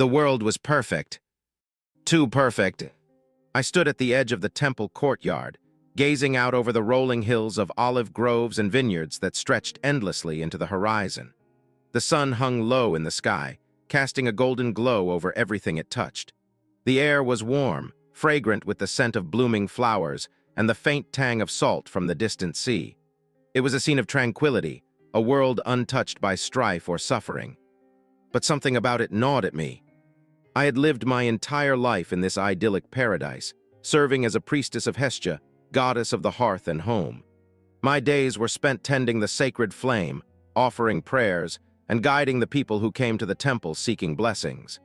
The world was perfect. Too perfect. I stood at the edge of the temple courtyard, gazing out over the rolling hills of olive groves and vineyards that stretched endlessly into the horizon. The sun hung low in the sky, casting a golden glow over everything it touched. The air was warm, fragrant with the scent of blooming flowers and the faint tang of salt from the distant sea. It was a scene of tranquility, a world untouched by strife or suffering. But something about it gnawed at me. I had lived my entire life in this idyllic paradise, serving as a priestess of Hestia, goddess of the hearth and home. My days were spent tending the sacred flame, offering prayers, and guiding the people who came to the temple seeking blessings.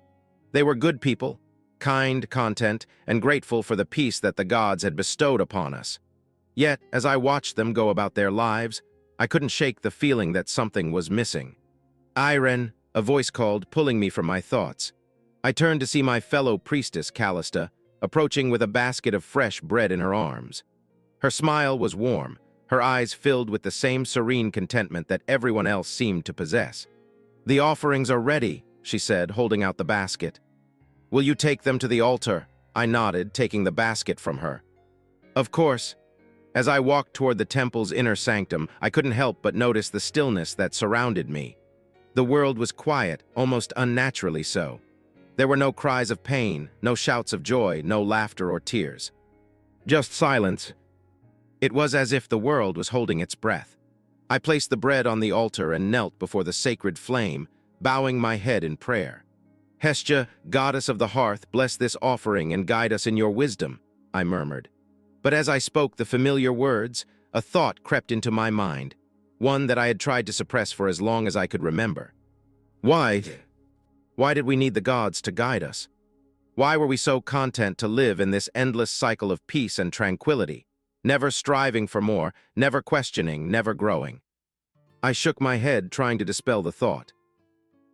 They were good people, kind, content, and grateful for the peace that the gods had bestowed upon us. Yet, as I watched them go about their lives, I couldn't shake the feeling that something was missing. "Irene," a voice called, pulling me from my thoughts. I turned to see my fellow priestess, Callista, approaching with a basket of fresh bread in her arms. Her smile was warm, her eyes filled with the same serene contentment that everyone else seemed to possess. "The offerings are ready," she said, holding out the basket. "Will you take them to the altar?" I nodded, taking the basket from her. "Of course." As I walked toward the temple's inner sanctum, I couldn't help but notice the stillness that surrounded me. The world was quiet, almost unnaturally so. There were no cries of pain, no shouts of joy, no laughter or tears. Just silence. It was as if the world was holding its breath. I placed the bread on the altar and knelt before the sacred flame, bowing my head in prayer. "Hestia, goddess of the hearth, bless this offering and guide us in your wisdom," I murmured. But as I spoke the familiar words, a thought crept into my mind, one that I had tried to suppress for as long as I could remember. Why? Why did we need the gods to guide us? Why were we so content to live in this endless cycle of peace and tranquility, never striving for more, never questioning, never growing? I shook my head, trying to dispel the thought.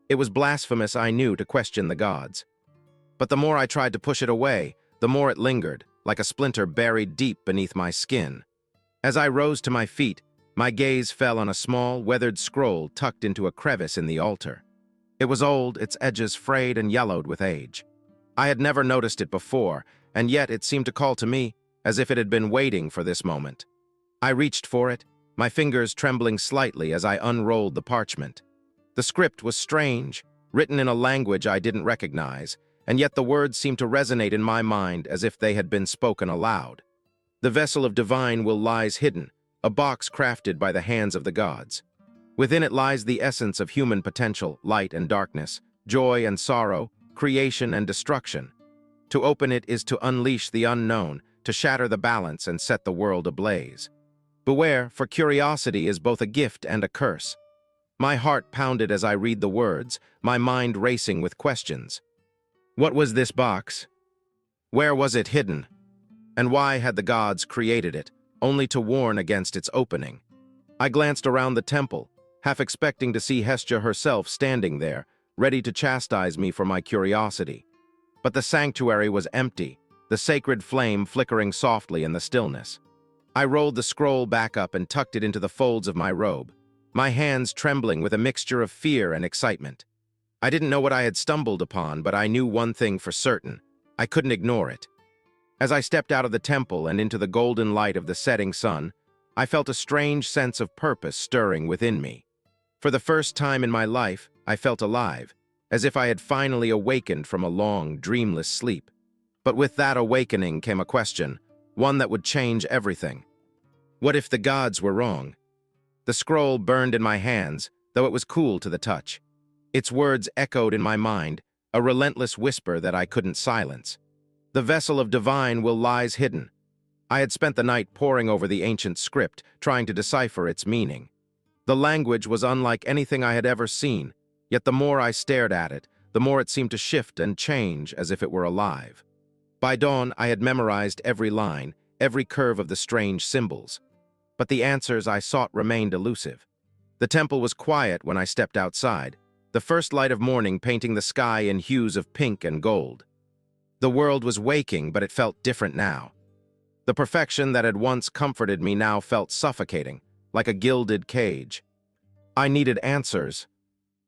It was blasphemous, I knew, to question the gods. But the more I tried to push it away, the more it lingered, like a splinter buried deep beneath my skin. As I rose to my feet, my gaze fell on a small, weathered scroll tucked into a crevice in the altar. It was old, its edges frayed and yellowed with age. I had never noticed it before, and yet it seemed to call to me, as if it had been waiting for this moment. I reached for it, my fingers trembling slightly as I unrolled the parchment. The script was strange, written in a language I didn't recognize, and yet the words seemed to resonate in my mind as if they had been spoken aloud. "The vessel of divine will lies hidden, a box crafted by the hands of the gods. Within it lies the essence of human potential, light and darkness, joy and sorrow, creation and destruction. To open it is to unleash the unknown, to shatter the balance and set the world ablaze. Beware, for curiosity is both a gift and a curse." My heart pounded as I read the words, my mind racing with questions. What was this box? Where was it hidden? And why had the gods created it, only to warn against its opening? I glanced around the temple, half expecting to see Hestia herself standing there, ready to chastise me for my curiosity. But the sanctuary was empty, the sacred flame flickering softly in the stillness. I rolled the scroll back up and tucked it into the folds of my robe, my hands trembling with a mixture of fear and excitement. I didn't know what I had stumbled upon, but I knew one thing for certain. I couldn't ignore it. As I stepped out of the temple and into the golden light of the setting sun, I felt a strange sense of purpose stirring within me. For the first time in my life, I felt alive, as if I had finally awakened from a long, dreamless sleep. But with that awakening came a question, one that would change everything. What if the gods were wrong? The scroll burned in my hands, though it was cool to the touch. Its words echoed in my mind, a relentless whisper that I couldn't silence. "The vessel of divine will lies hidden." I had spent the night poring over the ancient script, trying to decipher its meaning. The language was unlike anything I had ever seen, yet the more I stared at it, the more it seemed to shift and change as if it were alive. By dawn, I had memorized every line, every curve of the strange symbols. But the answers I sought remained elusive. The temple was quiet when I stepped outside, the first light of morning painting the sky in hues of pink and gold. The world was waking, but it felt different now. The perfection that had once comforted me now felt suffocating, like a gilded cage. I needed answers.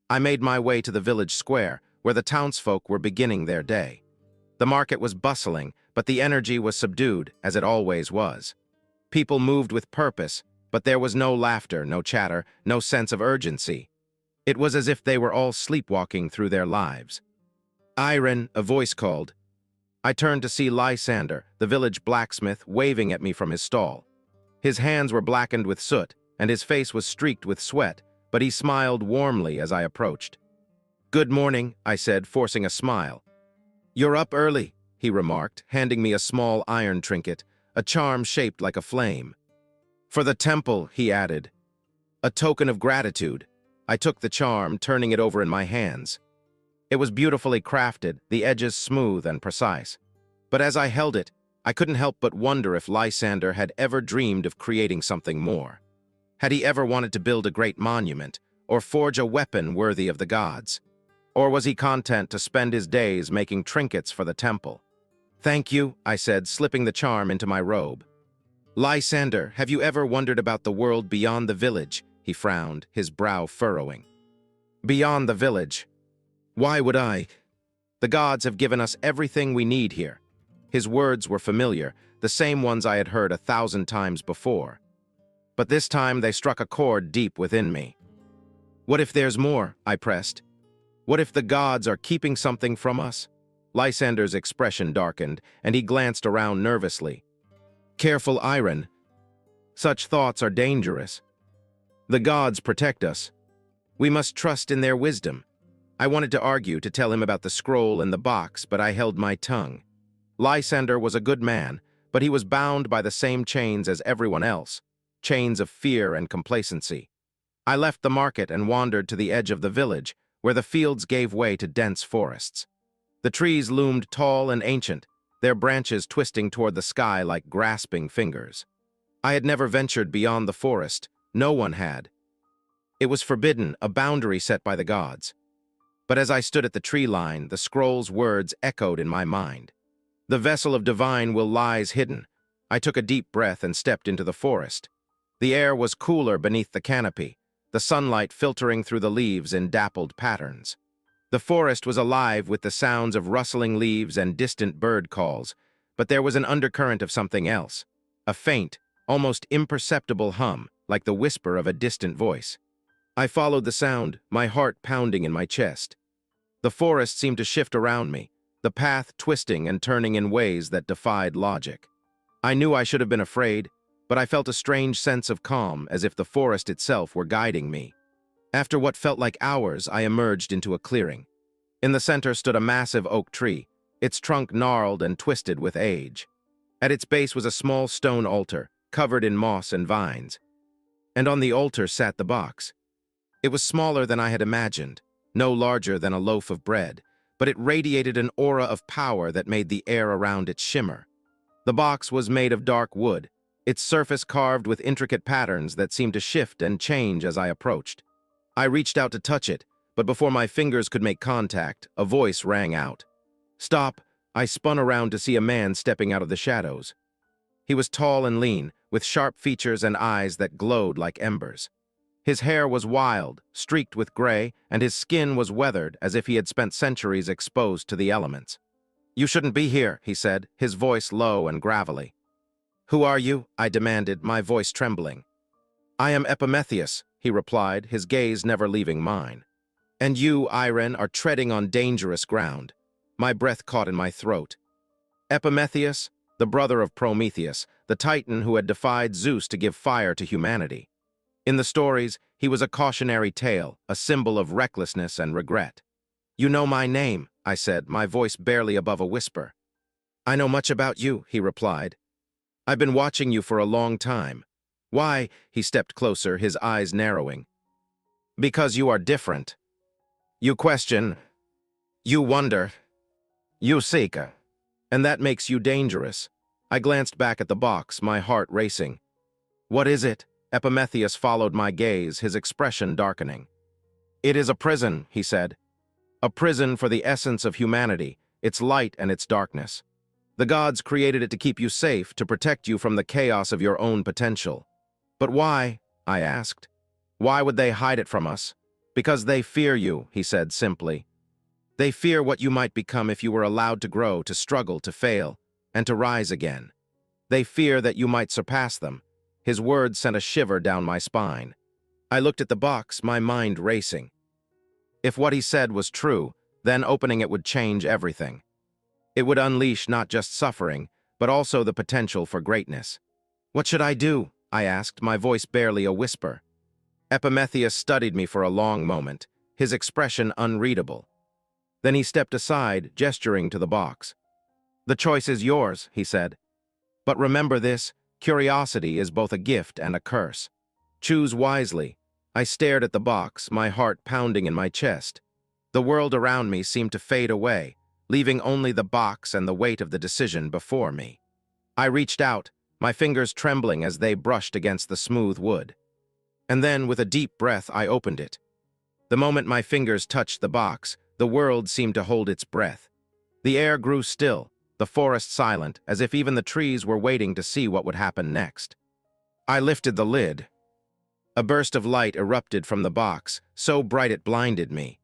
I made my way to the village square, where the townsfolk were beginning their day. The market was bustling, but the energy was subdued, as it always was. People moved with purpose, but there was no laughter, no chatter, no sense of urgency. It was as if they were all sleepwalking through their lives. "Iron," a voice called. I turned to see Lysander, the village blacksmith, waving at me from his stall. His hands were blackened with soot, and his face was streaked with sweat, but he smiled warmly as I approached. "Good morning," I said, forcing a smile. "You're up early," he remarked, handing me a small iron trinket, a charm shaped like a flame. "For the temple," he added. "A token of gratitude." I took the charm, turning it over in my hands. It was beautifully crafted, the edges smooth and precise. But as I held it, I couldn't help but wonder if Lysander had ever dreamed of creating something more. Had he ever wanted to build a great monument, or forge a weapon worthy of the gods? Or was he content to spend his days making trinkets for the temple? "Thank you," I said, slipping the charm into my robe. "Lysander, have you ever wondered about the world beyond the village?" He frowned, his brow furrowing. "Beyond the village? Why would I? The gods have given us everything we need here." His words were familiar, the same ones I had heard 1,000 times before. But this time they struck a chord deep within me. "What if there's more?" I pressed. "What if the gods are keeping something from us?" Lysander's expression darkened, and he glanced around nervously. "Careful, Iron. Such thoughts are dangerous. The gods protect us. We must trust in their wisdom." I wanted to argue, to tell him about the scroll and the box, but I held my tongue. Lysander was a good man, but he was bound by the same chains as everyone else, chains of fear and complacency. I left the market and wandered to the edge of the village, where the fields gave way to dense forests. The trees loomed tall and ancient, their branches twisting toward the sky like grasping fingers. I had never ventured beyond the forest. No one had. It was forbidden, a boundary set by the gods. But as I stood at the tree line, the scroll's words echoed in my mind. "The vessel of divine will lies hidden." I took a deep breath and stepped into the forest. The air was cooler beneath the canopy, the sunlight filtering through the leaves in dappled patterns. The forest was alive with the sounds of rustling leaves and distant bird calls, but there was an undercurrent of something else, a faint, almost imperceptible hum, like the whisper of a distant voice. I followed the sound, my heart pounding in my chest. The forest seemed to shift around me, the path twisting and turning in ways that defied logic. I knew I should have been afraid, but I felt a strange sense of calm, as if the forest itself were guiding me. After what felt like hours, I emerged into a clearing. In the center stood a massive oak tree, its trunk gnarled and twisted with age. At its base was a small stone altar, covered in moss and vines. And on the altar sat the box. It was smaller than I had imagined, no larger than a loaf of bread, but it radiated an aura of power that made the air around it shimmer. The box was made of dark wood, its surface carved with intricate patterns that seemed to shift and change as I approached. I reached out to touch it, but before my fingers could make contact, a voice rang out. "Stop!" I spun around to see a man stepping out of the shadows. He was tall and lean, with sharp features and eyes that glowed like embers. His hair was wild, streaked with gray, and his skin was weathered as if he had spent centuries exposed to the elements. "You shouldn't be here," he said, his voice low and gravelly. "Who are you?" I demanded, my voice trembling. "I am Epimetheus," he replied, his gaze never leaving mine. "And you, Iron, are treading on dangerous ground." My breath caught in my throat. Epimetheus, the brother of Prometheus, the titan who had defied Zeus to give fire to humanity. In the stories, he was a cautionary tale, a symbol of recklessness and regret. "You know my name," I said, my voice barely above a whisper. "I know much about you," he replied. "I've been watching you for a long time." "Why?" He stepped closer, his eyes narrowing. "Because you are different. You question. You wonder. You seek. And that makes you dangerous." I glanced back at the box, my heart racing. "What is it?" Epimetheus followed my gaze, his expression darkening. "It is a prison," he said. "A prison for the essence of humanity, its light and its darkness. The gods created it to keep you safe, to protect you from the chaos of your own potential. But why?" I asked. "Why would they hide it from us?" "Because they fear you," he said simply. They fear what you might become if you were allowed to grow, to struggle, to fail, and to rise again. They fear that you might surpass them. His words sent a shiver down my spine. I looked at the box, my mind racing. If what he said was true, then opening it would change everything. It would unleash not just suffering, but also the potential for greatness. "What should I do?" I asked, my voice barely a whisper. Epimetheus studied me for a long moment, his expression unreadable. Then he stepped aside, gesturing to the box. "The choice is yours," he said. "But remember this, curiosity is both a gift and a curse. Choose wisely." I stared at the box, my heart pounding in my chest. The world around me seemed to fade away, leaving only the box and the weight of the decision before me. I reached out, my fingers trembling as they brushed against the smooth wood. And then, with a deep breath, I opened it. The moment my fingers touched the box, the world seemed to hold its breath. The air grew still, the forest silent, as if even the trees were waiting to see what would happen next. I lifted the lid. A burst of light erupted from the box, so bright it blinded me.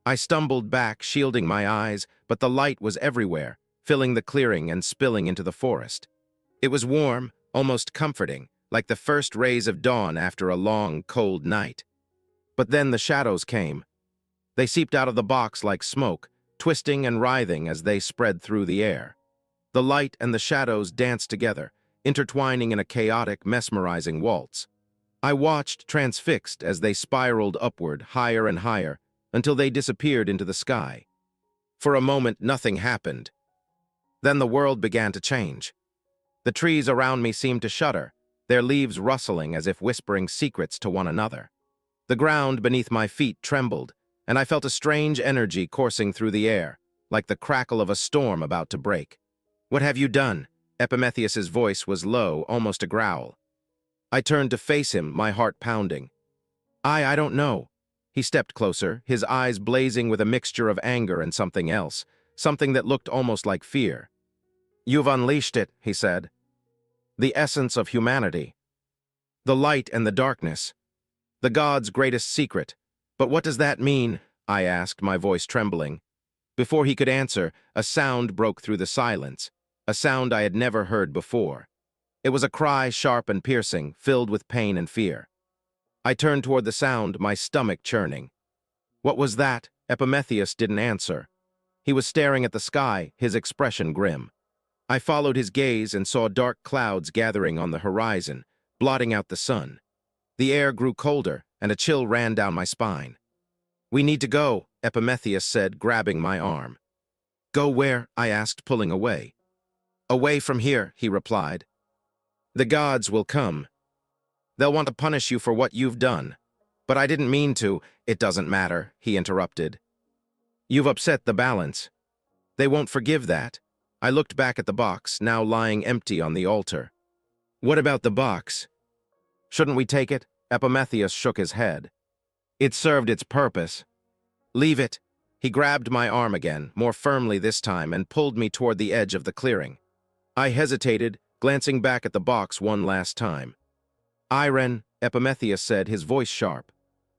I stumbled back, shielding my eyes, but the light was everywhere, filling the clearing and spilling into the forest. It was warm, almost comforting, like the first rays of dawn after a long, cold night. But then the shadows came. They seeped out of the box like smoke, twisting and writhing as they spread through the air. The light and the shadows danced together, intertwining in a chaotic, mesmerizing waltz. I watched, transfixed, as they spiraled upward, higher and higher, until they disappeared into the sky. For a moment, nothing happened. Then the world began to change. The trees around me seemed to shudder, their leaves rustling as if whispering secrets to one another. The ground beneath my feet trembled, and I felt a strange energy coursing through the air, like the crackle of a storm about to break. "What have you done?" Epimetheus's voice was low, almost a growl. I turned to face him, my heart pounding. I don't know." He stepped closer, his eyes blazing with a mixture of anger and something else, something that looked almost like fear. "You've unleashed it," he said. "The essence of humanity. The light and the darkness. The gods' greatest secret. But what does that mean?" I asked, my voice trembling. Before he could answer, a sound broke through the silence, a sound I had never heard before. It was a cry, sharp and piercing, filled with pain and fear. I turned toward the sound, my stomach churning. "What was that?" Epimetheus didn't answer. He was staring at the sky, his expression grim. I followed his gaze and saw dark clouds gathering on the horizon, blotting out the sun. The air grew colder, and a chill ran down my spine. "We need to go," Epimetheus said, grabbing my arm. "Go where?" I asked, pulling away. "Away from here," he replied. "The gods will come. They'll want to punish you for what you've done." "But I didn't mean to." "It doesn't matter," he interrupted. "You've upset the balance. They won't forgive that." I looked back at the box, now lying empty on the altar. "What about the box? Shouldn't we take it?" Epimetheus shook his head. "It served its purpose." "Leave it." He grabbed my arm again, more firmly this time, and pulled me toward the edge of the clearing. I hesitated, glancing back at the box one last time. "Iren," Epimetheus said, his voice sharp.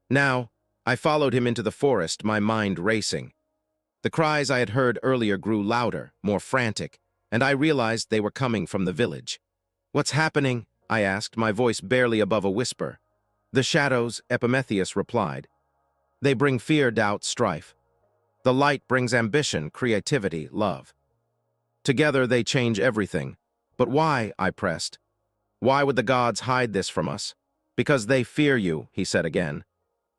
Now, I followed him into the forest, my mind racing. The cries I had heard earlier grew louder, more frantic, and I realized they were coming from the village. "What's happening?" I asked, my voice barely above a whisper. "The shadows," Epimetheus replied. "They bring fear, doubt, strife. The light brings ambition, creativity, love. Together they change everything. But why?" I pressed. "Why would the gods hide this from us?" "Because they fear you," he said again.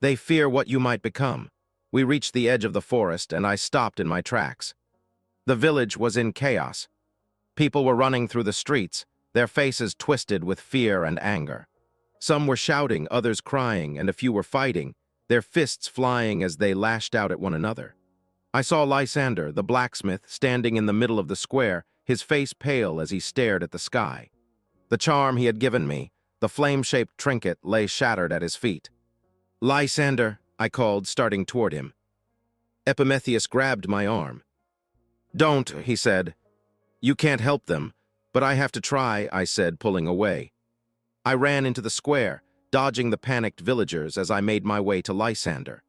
"They fear what you might become." We reached the edge of the forest, and I stopped in my tracks. The village was in chaos. People were running through the streets, their faces twisted with fear and anger. Some were shouting, others crying, and a few were fighting, their fists flying as they lashed out at one another. I saw Lysander, the blacksmith, standing in the middle of the square, his face pale as he stared at the sky. The charm he had given me, the flame-shaped trinket, lay shattered at his feet. "Lysander," I called, starting toward him. Epimetheus grabbed my arm. "Don't," he said. "You can't help them, but I have to try," I said, pulling away. I ran into the square, dodging the panicked villagers as I made my way to Lysander.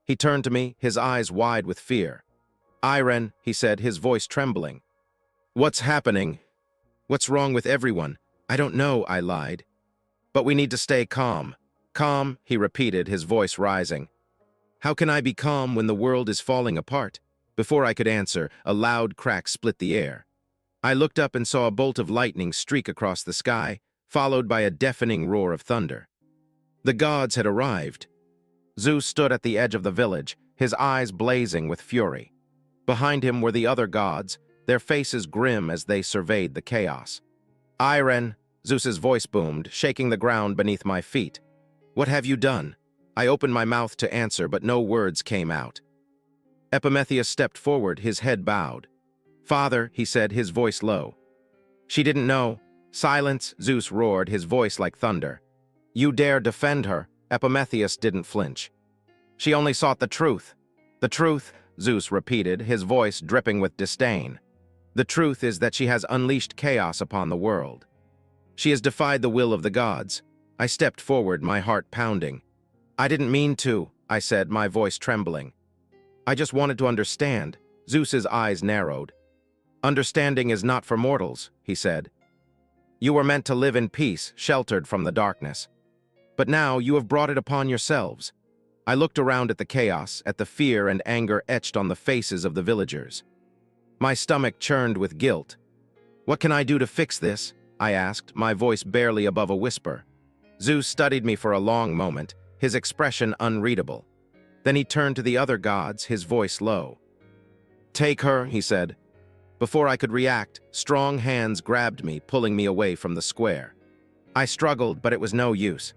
He turned to me, his eyes wide with fear. Iren, he said, his voice trembling. What's happening? What's wrong with everyone? I don't know, I lied. But we need to stay calm. Calm, he repeated, his voice rising. How can I be calm when the world is falling apart? Before I could answer, a loud crack split the air. I looked up and saw a bolt of lightning streak across the sky, followed by a deafening roar of thunder. The gods had arrived. Zeus stood at the edge of the village, his eyes blazing with fury. Behind him were the other gods, their faces grim as they surveyed the chaos. Iren, Zeus's voice boomed, shaking the ground beneath my feet. What have you done? I opened my mouth to answer, but no words came out. Epimetheus stepped forward, his head bowed. Father, he said, his voice low. She didn't know. Silence, Zeus roared, his voice like thunder. You dare defend her? Epimetheus didn't flinch. She only sought the truth. The truth, Zeus repeated, his voice dripping with disdain. The truth is that she has unleashed chaos upon the world. She has defied the will of the gods. I stepped forward, my heart pounding. I didn't mean to, I said, my voice trembling. I just wanted to understand. Zeus's eyes narrowed. Understanding is not for mortals, he said. You were meant to live in peace, sheltered from the darkness. But now you have brought it upon yourselves. I looked around at the chaos, at the fear and anger etched on the faces of the villagers. My stomach churned with guilt. What can I do to fix this? I asked, my voice barely above a whisper. Zeus studied me for a long moment, his expression unreadable. Then he turned to the other gods, his voice low. Take her, he said. Before I could react, strong hands grabbed me, pulling me away from the square. I struggled, but it was no use.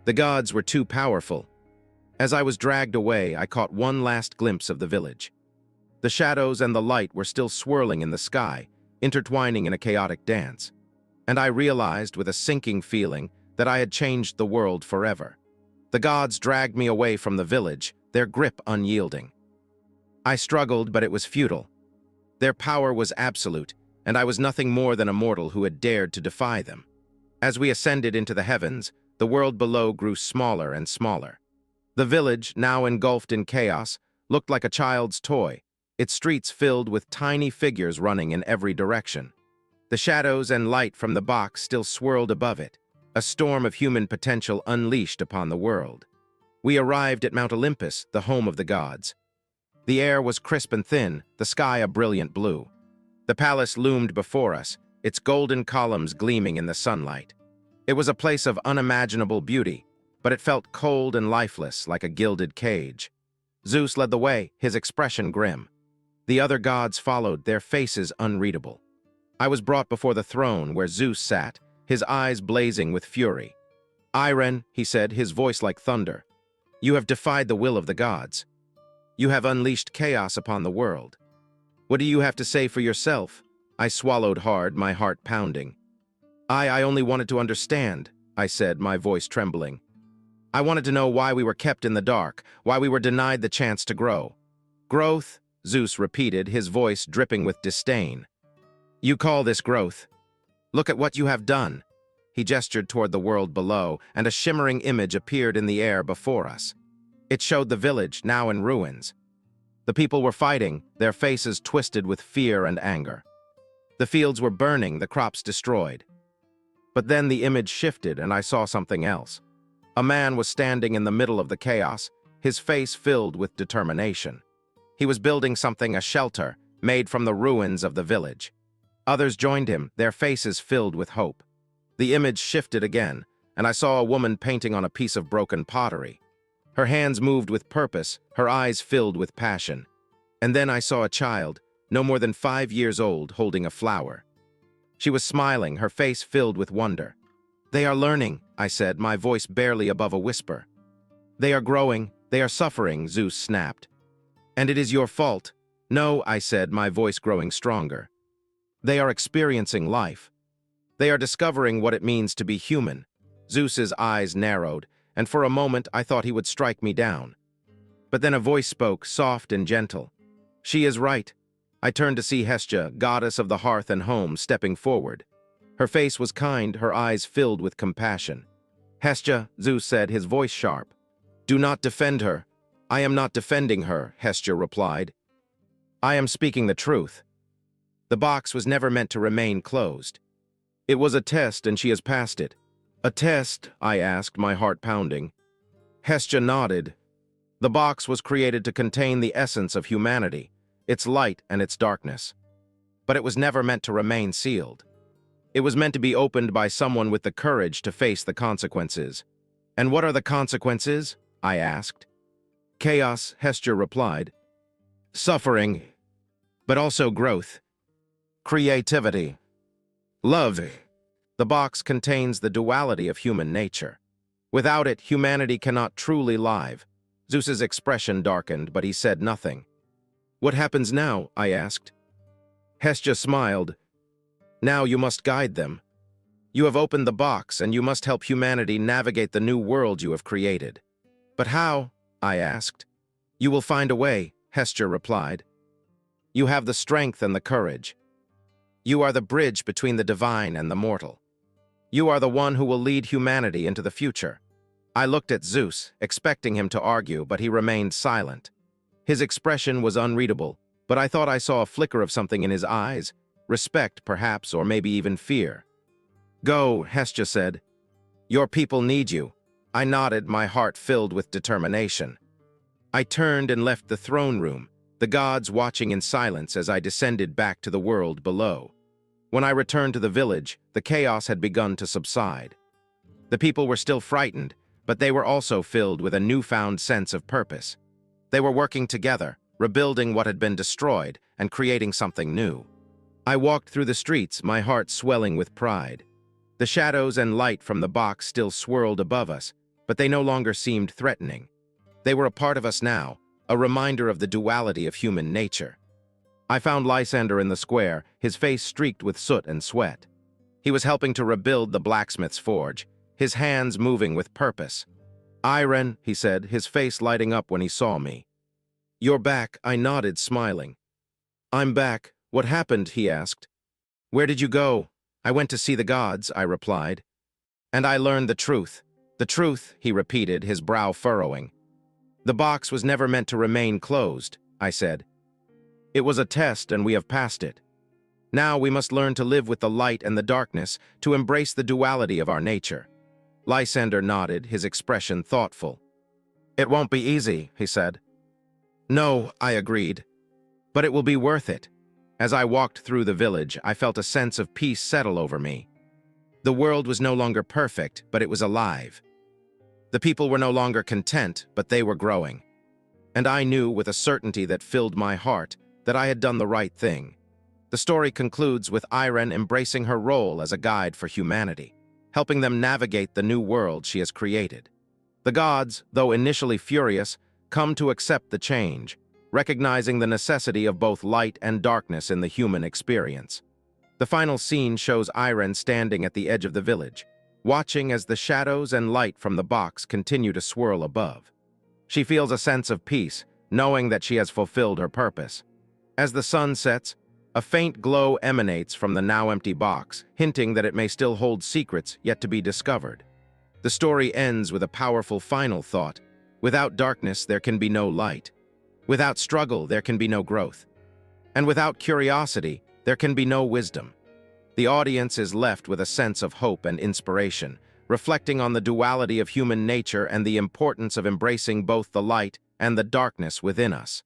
The gods were too powerful. As I was dragged away, I caught one last glimpse of the village. The shadows and the light were still swirling in the sky, intertwining in a chaotic dance. And I realized with a sinking feeling that I had changed the world forever. The gods dragged me away from the village, their grip unyielding. I struggled, but it was futile. Their power was absolute, and I was nothing more than a mortal who had dared to defy them. As we ascended into the heavens, the world below grew smaller and smaller. The village, now engulfed in chaos, looked like a child's toy, its streets filled with tiny figures running in every direction. The shadows and light from the box still swirled above it, a storm of human potential unleashed upon the world. We arrived at Mount Olympus, the home of the gods. The air was crisp and thin, the sky a brilliant blue. The palace loomed before us, its golden columns gleaming in the sunlight. It was a place of unimaginable beauty, but it felt cold and lifeless like a gilded cage. Zeus led the way, his expression grim. The other gods followed, their faces unreadable. I was brought before the throne where Zeus sat, his eyes blazing with fury. Iren, he said, his voice like thunder. You have defied the will of the gods. You have unleashed chaos upon the world. What do you have to say for yourself? I swallowed hard, my heart pounding. I only wanted to understand, I said, my voice trembling. I wanted to know why we were kept in the dark, why we were denied the chance to grow. Growth, Zeus repeated, his voice dripping with disdain. You call this growth? Look at what you have done. He gestured toward the world below, and a shimmering image appeared in the air before us. It showed the village, now in ruins. The people were fighting, their faces twisted with fear and anger. The fields were burning, the crops destroyed. But then the image shifted, and I saw something else. A man was standing in the middle of the chaos, his face filled with determination. He was building something, a shelter, made from the ruins of the village. Others joined him, their faces filled with hope. The image shifted again, and I saw a woman painting on a piece of broken pottery. Her hands moved with purpose, her eyes filled with passion. And then I saw a child, no more than 5 years old, holding a flower. She was smiling, her face filled with wonder. They are learning, I said, my voice barely above a whisper. They are growing, they are suffering, Zeus snapped. And it is your fault. No, I said, my voice growing stronger. They are experiencing life. They are discovering what it means to be human. Zeus's eyes narrowed, and for a moment I thought he would strike me down. But then a voice spoke, soft and gentle. She is right. I turned to see Hestia, goddess of the hearth and home, stepping forward. Her face was kind, her eyes filled with compassion. Hestia, Zeus said, his voice sharp. Do not defend her. I am not defending her, Hestia replied. I am speaking the truth. The box was never meant to remain closed. It was a test, and she has passed it. A test? I asked, my heart pounding. Hestia nodded. The box was created to contain the essence of humanity, its light and its darkness. But it was never meant to remain sealed. It was meant to be opened by someone with the courage to face the consequences. And what are the consequences? I asked. Chaos, Hestia replied. Suffering, but also growth. Creativity. Love. The box contains the duality of human nature. Without it, humanity cannot truly live. Zeus's expression darkened, but he said nothing. What happens now? I asked. Hestia smiled. Now you must guide them. You have opened the box, and you must help humanity navigate the new world you have created. But how? I asked. You will find a way, Hestia replied. You have the strength and the courage. You are the bridge between the divine and the mortal. You are the one who will lead humanity into the future. I looked at Zeus, expecting him to argue, but he remained silent. His expression was unreadable, but I thought I saw a flicker of something in his eyes, respect perhaps, or maybe even fear. Go, Hestia said. Your people need you. I nodded, my heart filled with determination. I turned and left the throne room, the gods watching in silence as I descended back to the world below. When I returned to the village, the chaos had begun to subside. The people were still frightened, but they were also filled with a newfound sense of purpose. They were working together, rebuilding what had been destroyed and creating something new. I walked through the streets, my heart swelling with pride. The shadows and light from the box still swirled above us, but they no longer seemed threatening. They were a part of us now, a reminder of the duality of human nature. I found Lysander in the square, his face streaked with soot and sweat. He was helping to rebuild the blacksmith's forge, his hands moving with purpose. Iren, he said, his face lighting up when he saw me. You're back, I nodded, smiling. I'm back. What happened? He asked. Where did you go? I went to see the gods, I replied. And I learned the truth. The truth, he repeated, his brow furrowing. The box was never meant to remain closed, I said. It was a test, and we have passed it. Now we must learn to live with the light and the darkness, to embrace the duality of our nature. Lysander nodded, his expression thoughtful. It won't be easy, he said. No, I agreed. But it will be worth it. As I walked through the village, I felt a sense of peace settle over me. The world was no longer perfect, but it was alive. The people were no longer content, but they were growing. And I knew with a certainty that filled my heart that I had done the right thing. The story concludes with Iren embracing her role as a guide for humanity, helping them navigate the new world she has created. The gods, though initially furious, come to accept the change, recognizing the necessity of both light and darkness in the human experience. The final scene shows Iren standing at the edge of the village, watching as the shadows and light from the box continue to swirl above. She feels a sense of peace, knowing that she has fulfilled her purpose. As the sun sets, a faint glow emanates from the now empty box, hinting that it may still hold secrets yet to be discovered. The story ends with a powerful final thought. Without darkness, there can be no light. Without struggle, there can be no growth. And without curiosity, there can be no wisdom. The audience is left with a sense of hope and inspiration, reflecting on the duality of human nature and the importance of embracing both the light and the darkness within us.